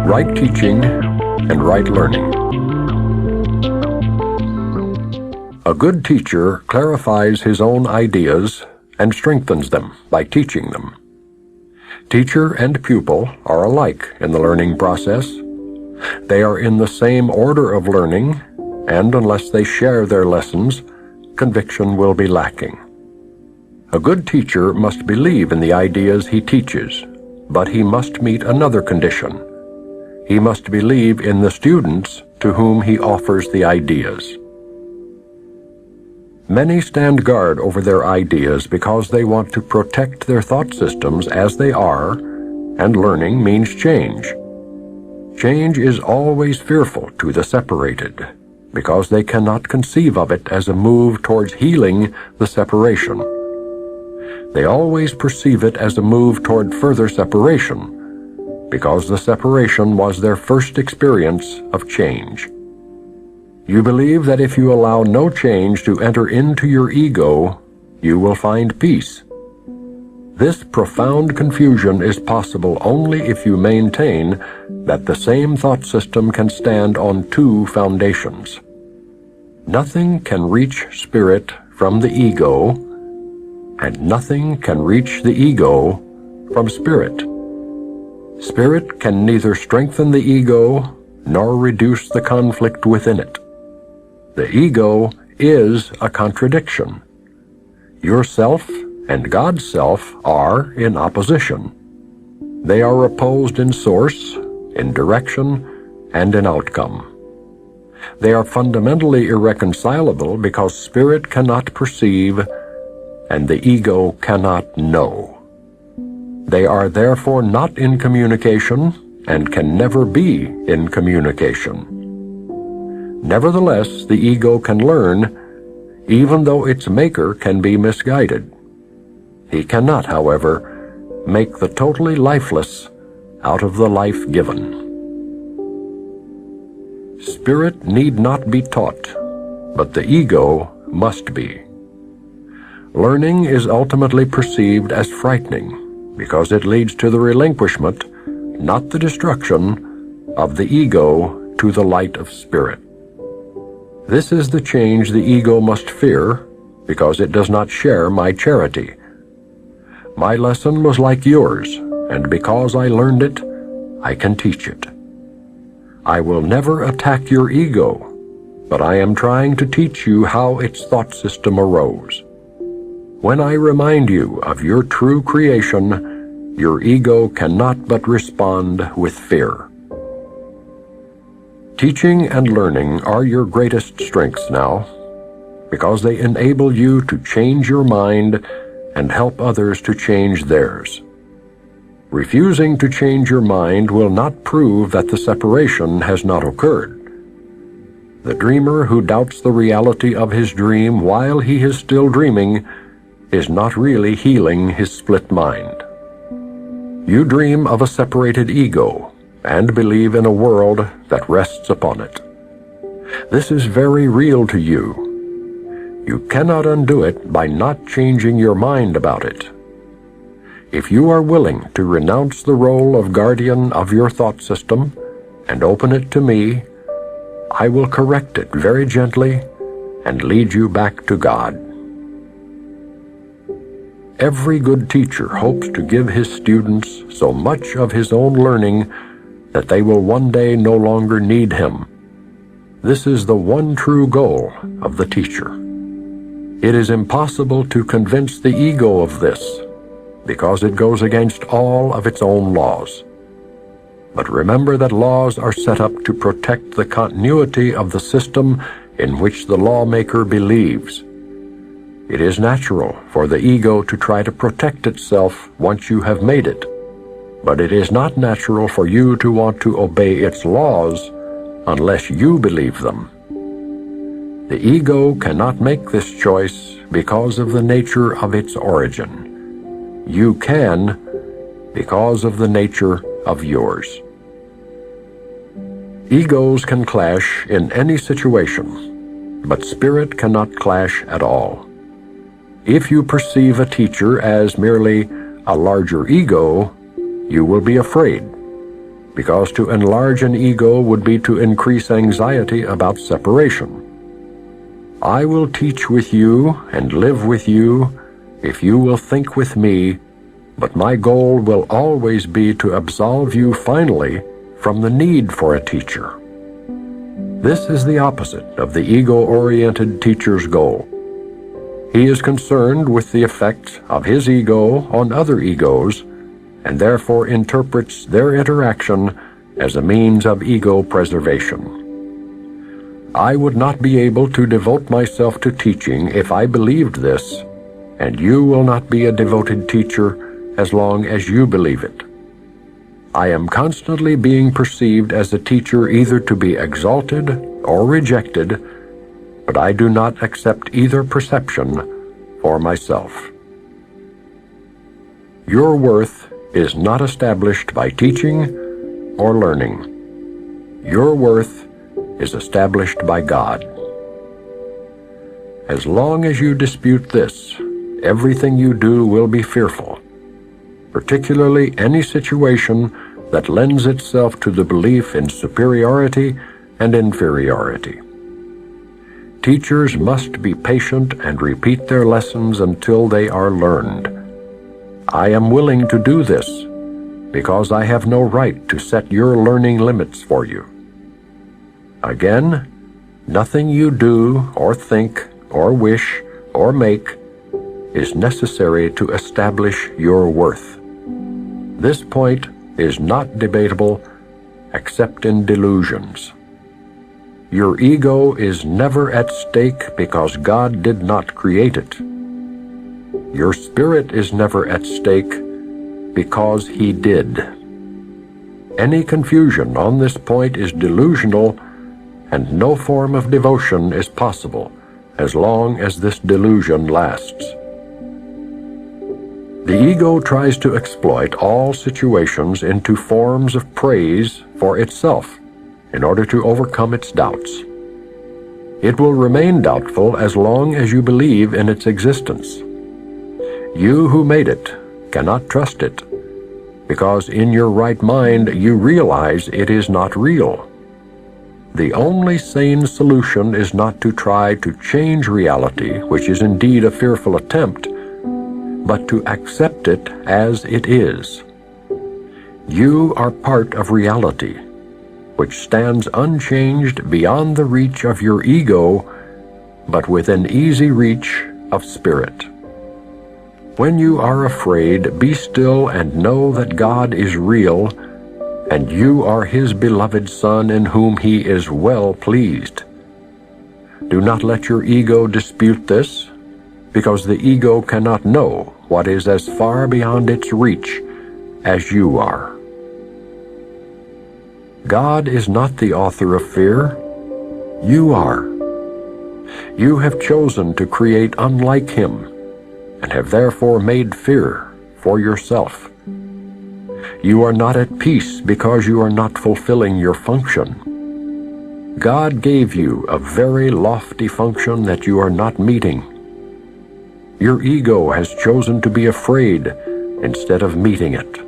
right teaching and right learning. A good teacher clarifies his own ideas and strengthens them by teaching them. Teacher and pupil are alike in the learning process. They are in the same order of learning, and unless they share their lessons, conviction will be lacking. A good teacher must believe in the ideas he teaches, but he must meet another condition. He must believe in the students to whom he offers the ideas. Many stand guard over their ideas because they want to protect their thought systems as they are, and learning means change. Change is always fearful to the separated, because they cannot conceive of it as a move towards healing the separation. They always perceive it as a move toward further separation, because the separation was their first experience of change. You believe that if you allow no change to enter into your ego, you will find peace. This profound confusion is possible only if you maintain that the same thought system can stand on two foundations. Nothing can reach spirit from the ego, and nothing can reach the ego from spirit. Spirit can neither strengthen the ego nor reduce the conflict within it. The ego is a contradiction. Yourself and God's self are in opposition. They are opposed in source, in direction, and in outcome. They are fundamentally irreconcilable because spirit cannot perceive and the ego cannot know. They are therefore not in communication and can never be in communication. Nevertheless, the ego can learn, even though its maker can be misguided. He cannot, however, make the totally lifeless out of the life given. Spirit need not be taught, but the ego must be. Learning is ultimately perceived as frightening because it leads to the relinquishment, not the destruction, of the ego to the light of spirit. This is the change the ego must fear because it does not share my charity. My lesson was like yours, and because I learned it, I can teach it. I will never attack your ego, but I am trying to teach you how its thought system arose. When I remind you of your true creation, your ego cannot but respond with fear. Teaching and learning are your greatest strengths now, because they enable you to change your mind and help others to change theirs. Refusing to change your mind will not prove that the separation has not occurred. The dreamer who doubts the reality of his dream while he is still dreaming is not really healing his split mind. You dream of a separated ego and believe in a world that rests upon it. This is very real to you. You cannot undo it by not changing your mind about it. If you are willing to renounce the role of guardian of your thought system and open it to me, I will correct it very gently and lead you back to God. Every good teacher hopes to give his students so much of his own learning that they will one day no longer need him. This is the one true goal of the teacher. It is impossible to convince the ego of this, because it goes against all of its own laws. But remember that laws are set up to protect the continuity of the system in which the lawmaker believes. It is natural for the ego to try to protect itself once you have made it, but it is not natural for you to want to obey its laws unless you believe them. The ego cannot make this choice because of the nature of its origin. You can because of the nature of yours. Egos can clash in any situation, but spirit cannot clash at all. If you perceive a teacher as merely a larger ego, you will be afraid, because to enlarge an ego would be to increase anxiety about separation. I will teach with you and live with you if you will think with me, but my goal will always be to absolve you finally from the need for a teacher. This is the opposite of the ego-oriented teacher's goal. He is concerned with the effects of his ego on other egos, and therefore interprets their interaction as a means of ego preservation. I would not be able to devote myself to teaching if I believed this, and you will not be a devoted teacher as long as you believe it. I am constantly being perceived as a teacher either to be exalted or rejected, but I do not accept either perception for myself. Your worth is not established by teaching or learning. Your worth is established by God. As long as you dispute this, everything you do will be fearful, particularly any situation that lends itself to the belief in superiority and inferiority. Teachers must be patient and repeat their lessons until they are learned. I am willing to do this because I have no right to set your learning limits for you. Again, nothing you do or think or wish or make is necessary to establish your worth. This point is not debatable except in delusions. Your ego is never at stake because God did not create it. Your spirit is never at stake because He did. Any confusion on this point is delusional, and no form of devotion is possible as long as this delusion lasts. The ego tries to exploit all situations into forms of praise for itself in order to overcome its doubts. It will remain doubtful as long as you believe in its existence. You who made it cannot trust it, because in your right mind you realize it is not real. The only sane solution is not to try to change reality, which is indeed a fearful attempt, but to accept it as it is. You are part of reality, which stands unchanged beyond the reach of your ego, but within easy reach of spirit. When you are afraid, be still and know that God is real, and you are His beloved Son in whom He is well pleased. Do not let your ego dispute this, because the ego cannot know what is as far beyond its reach as you are. God is not the author of fear. You are. You have chosen to create unlike Him, and have therefore made fear for yourself. You are not at peace because you are not fulfilling your function. God gave you a very lofty function that you are not meeting. Your ego has chosen to be afraid instead of meeting it.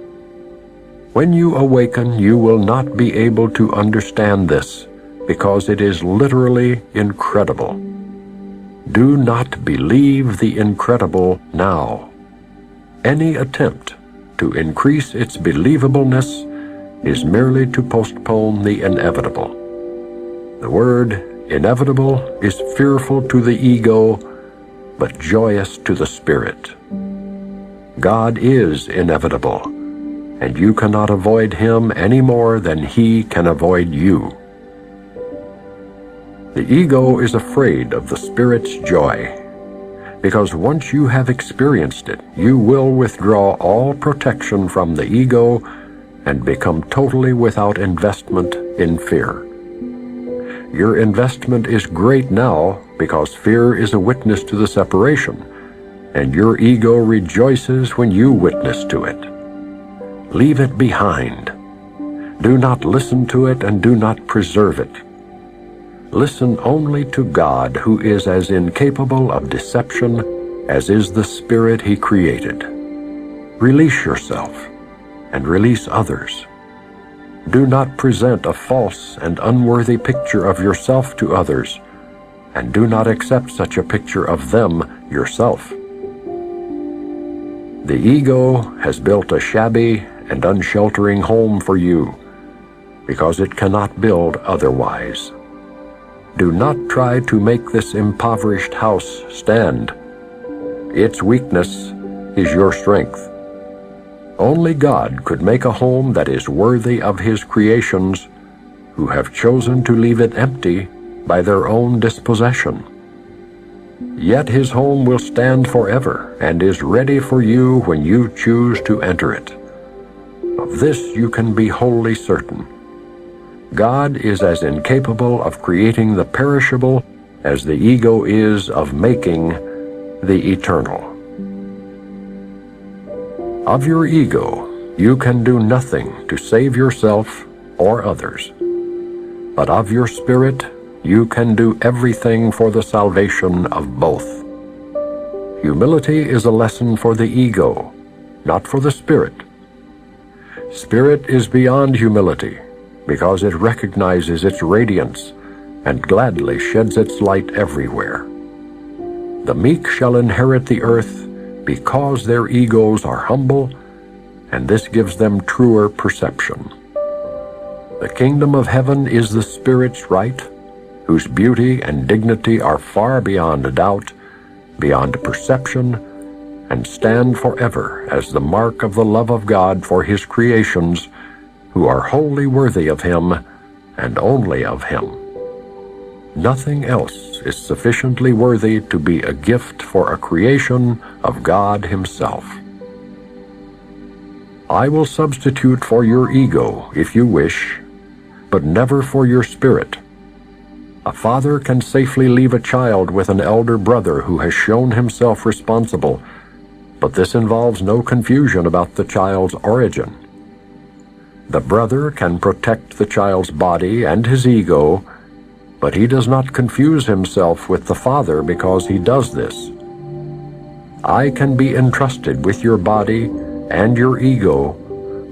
When you awaken, you will not be able to understand this, because it is literally incredible. Do not believe the incredible now. Any attempt to increase its believableness is merely to postpone the inevitable. The word inevitable is fearful to the ego, but joyous to the spirit. God is inevitable, and you cannot avoid Him any more than He can avoid you. The ego is afraid of the Spirit's joy, because once you have experienced it, you will withdraw all protection from the ego and become totally without investment in fear. Your investment is great now because fear is a witness to the separation, and your ego rejoices when you witness to it. Leave it behind. Do not listen to it and do not preserve it. Listen only to God, who is as incapable of deception as is the Spirit He created. Release yourself and release others. Do not present a false and unworthy picture of yourself to others, and do not accept such a picture of them yourself. The ego has built a shabby and unsheltering home for you, because it cannot build otherwise. Do not try to make this impoverished house stand. Its weakness is your strength. Only God could make a home that is worthy of His creations, who have chosen to leave it empty by their own dispossession. Yet His home will stand forever and is ready for you when you choose to enter it. Of this you can be wholly certain. God is as incapable of creating the perishable as the ego is of making the eternal. Of your ego, you can do nothing to save yourself or others. But of your spirit, you can do everything for the salvation of both. Humility is a lesson for the ego, not for the spirit. Spirit is beyond humility, because it recognizes its radiance and gladly sheds its light everywhere. The meek shall inherit the earth because their egos are humble, and this gives them truer perception. The kingdom of heaven is the Spirit's right, whose beauty and dignity are far beyond doubt, beyond perception, and stand forever as the mark of the love of God for His creations, who are wholly worthy of Him and only of Him. Nothing else is sufficiently worthy to be a gift for a creation of God Himself. I will substitute for your ego if you wish, but never for your spirit. A father can safely leave a child with an elder brother who has shown himself responsible, but this involves no confusion about the child's origin. The brother can protect the child's body and his ego, but he does not confuse himself with the father because he does this. I can be entrusted with your body and your ego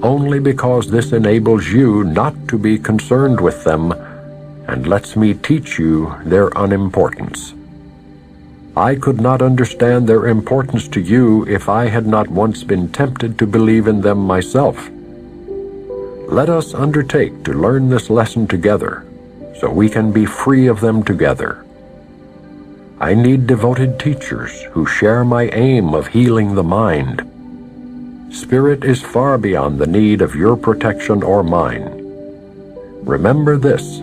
only because this enables you not to be concerned with them and lets me teach you their unimportance. I could not understand their importance to you if I had not once been tempted to believe in them myself. Let us undertake to learn this lesson together, so we can be free of them together. I need devoted teachers who share my aim of healing the mind. Spirit is far beyond the need of your protection or mine. Remember this: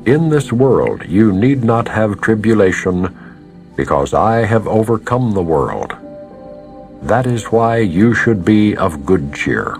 in this world you need not have tribulation, because I have overcome the world. That is why you should be of good cheer.